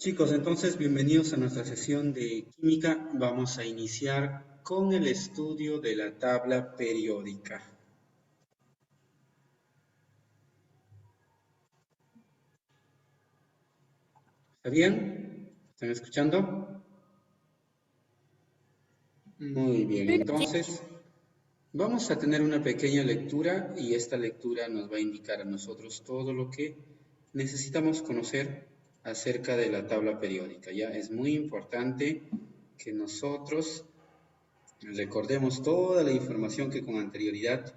Chicos, entonces bienvenidos a nuestra sesión de química. Vamos a iniciar con el estudio de la tabla periódica. ¿Está bien? ¿Están escuchando? Muy bien, entonces vamos a tener una pequeña lectura y esta lectura nos va a indicar a nosotros todo lo que necesitamos conocer acerca de la tabla periódica. Ya es muy importante que nosotros recordemos toda la información que con anterioridad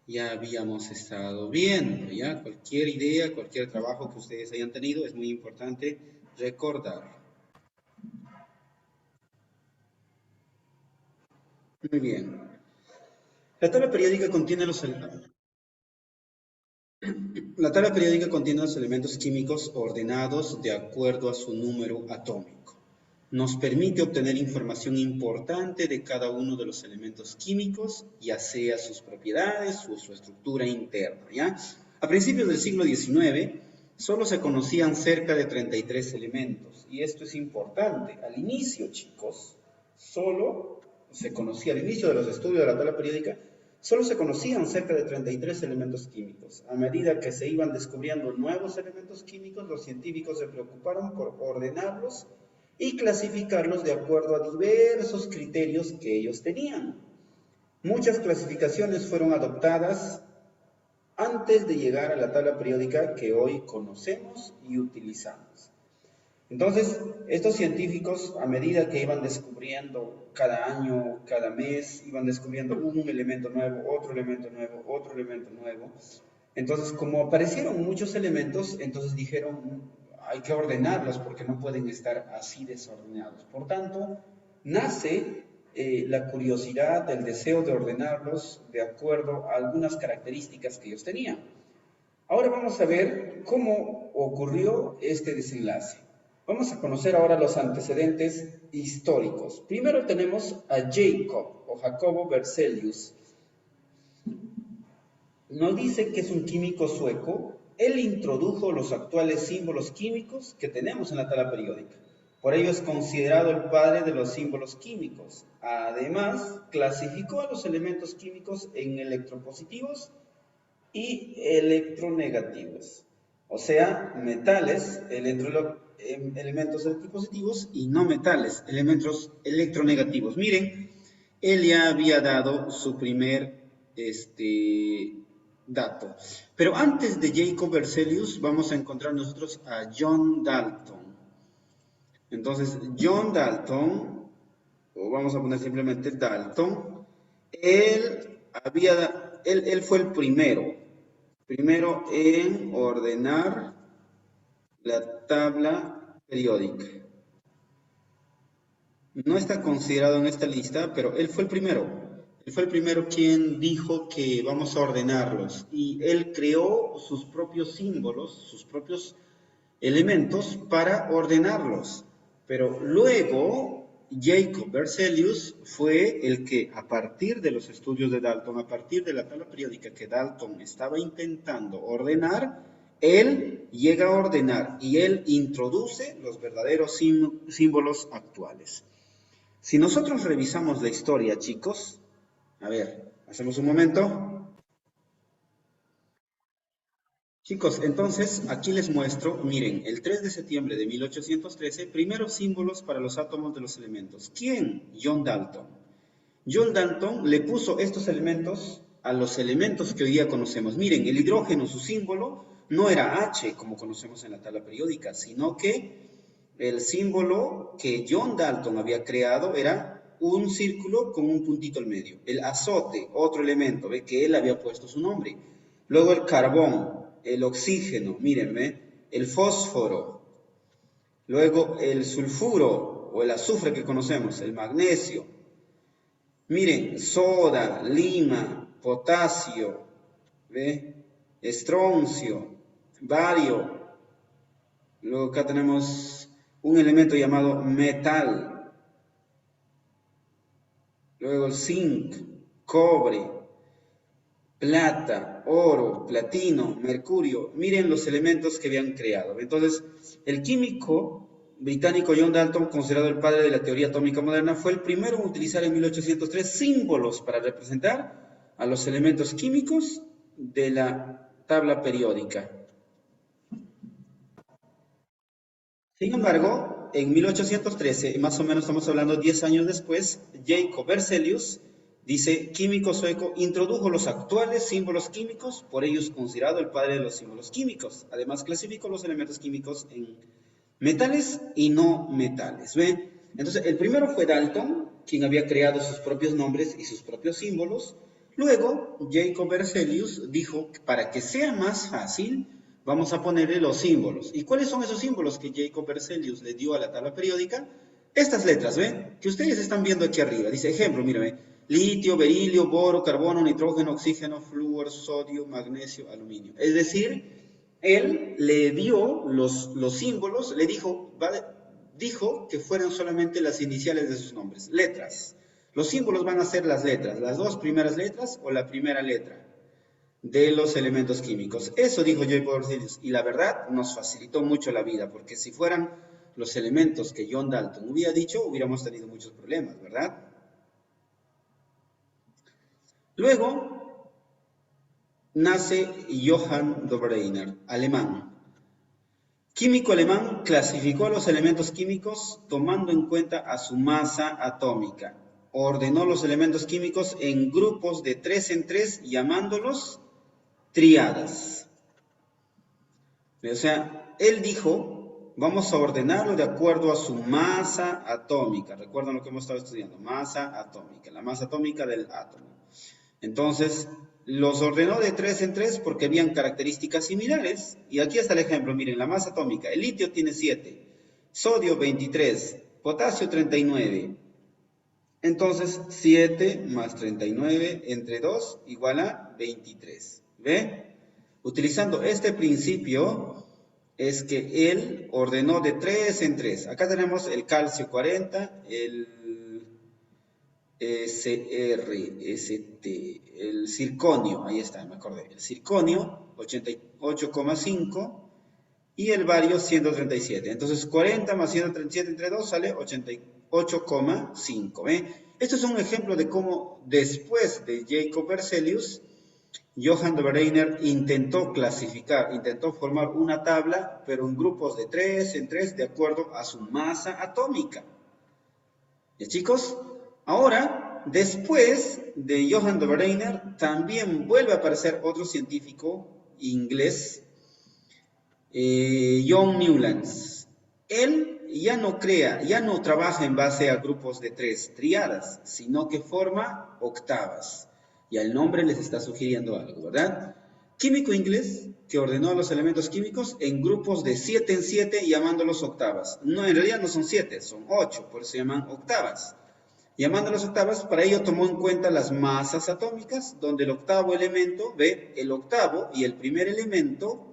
ya habíamos estado viendo, ¿ya? Cualquier idea, cualquier trabajo que ustedes hayan tenido, es muy importante recordar. Muy bien. La tabla periódica contiene la tabla periódica contiene los elementos químicos ordenados de acuerdo a su número atómico. Nos permite obtener información importante de cada uno de los elementos químicos, ya sea sus propiedades o su estructura interna, ¿ya? A principios del siglo XIX, solo se conocían cerca de 33 elementos, y esto es importante. Al inicio, chicos, solo se conocía, al inicio de los estudios de la tabla periódica, solo se conocían cerca de 33 elementos químicos. A medida que se iban descubriendo nuevos elementos químicos, los científicos se preocuparon por ordenarlos y clasificarlos de acuerdo a diversos criterios que ellos tenían. Muchas clasificaciones fueron adoptadas antes de llegar a la tabla periódica que hoy conocemos y utilizamos. Entonces, estos científicos, a medida que iban descubriendo cada año, cada mes, iban descubriendo un elemento nuevo, otro elemento nuevo, otro elemento nuevo. Entonces, como aparecieron muchos elementos, entonces dijeron, hay que ordenarlos porque no pueden estar así desordenados. Por tanto, nace la curiosidad, el deseo de ordenarlos de acuerdo a algunas características que ellos tenían. Ahora vamos a ver cómo ocurrió este desenlace. Vamos a conocer ahora los antecedentes históricos. Primero tenemos a Jacobo Berzelius. Nos dice que es un químico sueco. Él introdujo los actuales símbolos químicos que tenemos en la tabla periódica. Por ello es considerado el padre de los símbolos químicos. Además, clasificó a los elementos químicos en electropositivos y electronegativos. O sea, metales, elementos electropositivos, y no metales, elementos electronegativos. Miren, él ya había dado su primer dato. Pero antes de Jacob Berzelius, vamos a encontrar nosotros a John Dalton. Entonces, John Dalton, o vamos a poner simplemente Dalton, él fue el primero en ordenar la tabla periódica. No está considerado en esta lista, pero él fue el primero. Él fue el primero quien dijo que vamos a ordenarlos. Y él creó sus propios símbolos, sus propios elementos para ordenarlos. Pero luego Jacob Berzelius fue el que, a partir de los estudios de Dalton, a partir de la tabla periódica que Dalton estaba intentando ordenar, él llega a ordenar y él introduce los verdaderos símbolos actuales. Si nosotros revisamos la historia, chicos, a ver, hacemos un momento. Chicos, entonces aquí les muestro, miren, el 3 de septiembre de 1813, primeros símbolos para los átomos de los elementos. ¿Quién? John Dalton. John Dalton le puso estos elementos a los elementos que hoy día conocemos. Miren, el hidrógeno, su símbolo, no era H, como conocemos en la tabla periódica, sino que el símbolo que John Dalton había creado era un círculo con un puntito al medio. El azote, otro elemento, ve que él había puesto su nombre. Luego el carbón, el oxígeno, mírenme, el fósforo, luego el sulfuro o el azufre que conocemos, el magnesio. Miren, soda, lima, potasio, ¿ve? Estroncio, bario. Luego acá tenemos un elemento llamado metal. Luego el zinc, cobre, plata, oro, platino, mercurio. Miren los elementos que habían creado. Entonces, el químico británico John Dalton, considerado el padre de la teoría atómica moderna, fue el primero en utilizar en 1803 símbolos para representar a los elementos químicos de la tabla periódica. Sin embargo, en 1813, más o menos estamos hablando 10 años después, Jacob Berzelius, dice, químico sueco, introdujo los actuales símbolos químicos, por ello es considerado el padre de los símbolos químicos. Además, clasificó los elementos químicos en metales y no metales. ¿Ven? Entonces, el primero fue Dalton, quien había creado sus propios nombres y sus propios símbolos. Luego, Jacob Berzelius dijo, para que sea más fácil, vamos a ponerle los símbolos. ¿Y cuáles son esos símbolos que Jacob Berzelius le dio a la tabla periódica? Estas letras, ¿ven? Que ustedes están viendo aquí arriba. Dice, ejemplo, mírame, litio, berilio, boro, carbono, nitrógeno, oxígeno, flúor, sodio, magnesio, aluminio. Es decir, él le dio los símbolos, le dijo que fueran solamente las iniciales de sus nombres, letras. Los símbolos van a ser las letras, las dos primeras letras o la primera letra de los elementos químicos. Eso dijo Jacob Berzelius, y la verdad nos facilitó mucho la vida, porque si fueran los elementos que John Dalton hubiera dicho, hubiéramos tenido muchos problemas, ¿verdad? Luego nace Johann Dobereiner, alemán. Químico alemán, clasificó los elementos químicos tomando en cuenta a su masa atómica. Ordenó los elementos químicos en grupos de 3 en 3, llamándolos triadas. O sea, él dijo, vamos a ordenarlo de acuerdo a su masa atómica. Recuerdan lo que hemos estado estudiando, masa atómica, la masa atómica del átomo. Entonces, los ordenó de 3 en 3 porque habían características similares. Y aquí está el ejemplo, miren, la masa atómica. El litio tiene 7, sodio 23, potasio 39. Entonces, 7 más 39 entre 2 igual a 23. ¿Ve? Utilizando este principio es que él ordenó de 3 en 3. Acá tenemos el calcio 40, el el circonio, ahí está, me acordé, el circonio 88,5 y el bario 137. Entonces 40 más 137 entre 2 sale 88,5. ¿eh? Esto es un ejemplo de cómo después de Jacob Berzelius, Johann Dobereiner intentó clasificar, intentó formar una tabla, pero en grupos de 3 en 3 de acuerdo a su masa atómica. ¿Ya, chicos? Ahora, después de Johann Dobereiner, también vuelve a aparecer otro científico inglés, John Newlands. Él ya no trabaja en base a grupos de 3 triadas, sino que forma octavas. Ya el nombre les está sugiriendo algo, ¿verdad? Químico inglés que ordenó los elementos químicos en grupos de 7 en 7, llamándolos octavas. No, en realidad no son 7, son 8, por eso se llaman octavas. Llamándolos octavas, para ello tomó en cuenta las masas atómicas, donde el octavo elemento, ve, el octavo y el primer elemento,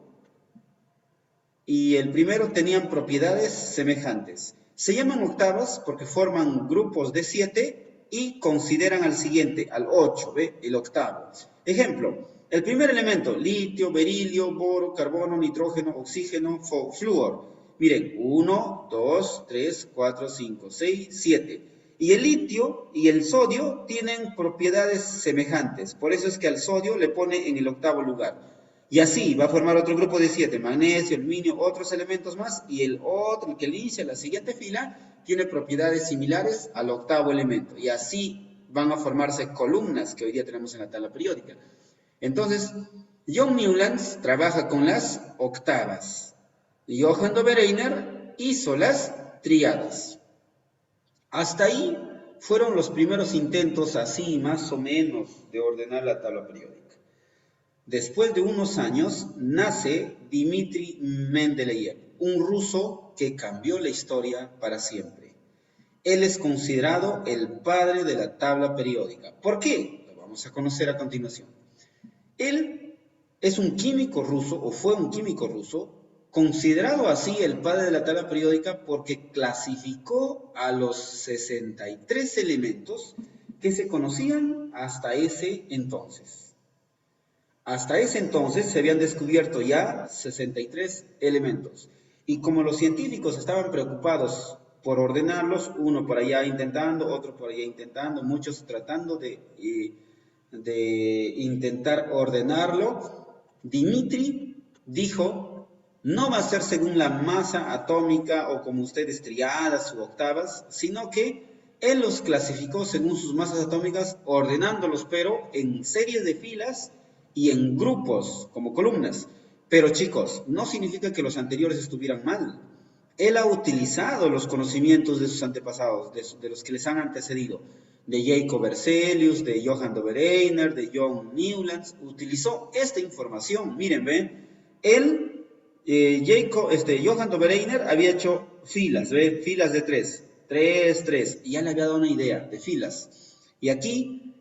y el primero tenían propiedades semejantes. Se llaman octavas porque forman grupos de 7 y consideran al siguiente, al 8, ve, el octavo. Ejemplo, el primer elemento, litio, berilio, boro, carbono, nitrógeno, oxígeno, flúor. Miren, 1, 2, 3, 4, 5, 6, 7. Y el litio y el sodio tienen propiedades semejantes. Por eso es que al sodio le pone en el octavo lugar. Y así va a formar otro grupo de 7, magnesio, aluminio, otros elementos más. Y el otro, el que inicia la siguiente fila, tiene propiedades similares al octavo elemento. Y así van a formarse columnas que hoy día tenemos en la tabla periódica. Entonces, John Newlands trabaja con las octavas. Johann Dobereiner hizo las triadas. Hasta ahí fueron los primeros intentos, así más o menos, de ordenar la tabla periódica. Después de unos años, nace Dmitri Mendeleev, un ruso que cambió la historia para siempre. Él es considerado el padre de la tabla periódica. ¿Por qué? Lo vamos a conocer a continuación. Él es un químico ruso, o fue un químico ruso, considerado así el padre de la tabla periódica porque clasificó a los 63 elementos que se conocían hasta ese entonces. Hasta ese entonces se habían descubierto ya 63 elementos. Y como los científicos estaban preocupados por ordenarlos, uno por allá intentando, otro por allá intentando, muchos tratando de intentar ordenarlo, Dimitri dijo, no va a ser según la masa atómica o como ustedes triadas u octavas, sino que él los clasificó según sus masas atómicas, ordenándolos, pero en series de filas y en grupos, como columnas. Pero chicos, no significa que los anteriores estuvieran mal. Él ha utilizado los conocimientos de sus antepasados, de los que les han antecedido, de Jacob Berzelius, de Johann Dobereiner, de John Newlands, utilizó esta información. Miren, ven, él, Johann Dobereiner había hecho filas, ¿ve? Filas de tres, y ya le había dado una idea de filas. Y aquí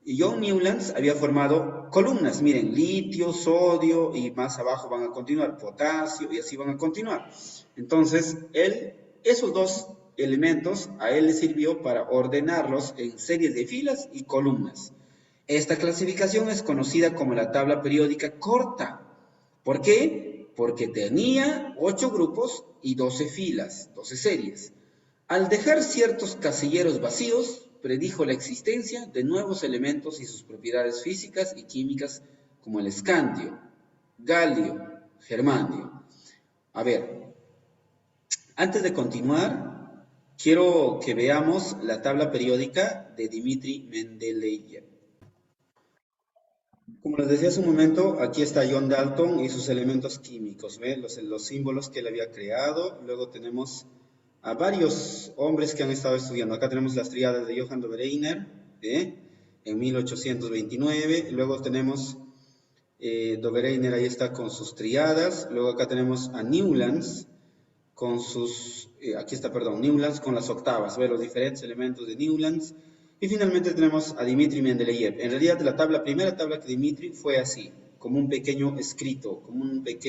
John Newlands había formado columnas, miren, litio, sodio, y más abajo van a continuar, potasio, y así van a continuar. Entonces, esos dos elementos a él le sirvió para ordenarlos en series de filas y columnas. Esta clasificación es conocida como la tabla periódica corta. ¿Por qué? Porque tenía 8 grupos y 12 filas, 12 series. Al dejar ciertos casilleros vacíos, predijo la existencia de nuevos elementos y sus propiedades físicas y químicas como el escandio, galio, germanio. A ver, antes de continuar, quiero que veamos la tabla periódica de Dmitri Mendeleev. Como les decía hace un momento, aquí está John Dalton y sus elementos químicos, ¿ve? Los símbolos que él había creado. Luego tenemos a varios hombres que han estado estudiando. Acá tenemos las triadas de Johann Dobereiner, en 1829. Luego tenemos Dobereiner, ahí está con sus triadas. Luego acá tenemos a Newlands con sus, Newlands con las octavas, ¿ve? Los diferentes elementos de Newlands. Y finalmente tenemos a Dmitri Mendeleev. En realidad la primera tabla que Dmitri fue así, como un pequeño escrito, como un pequeño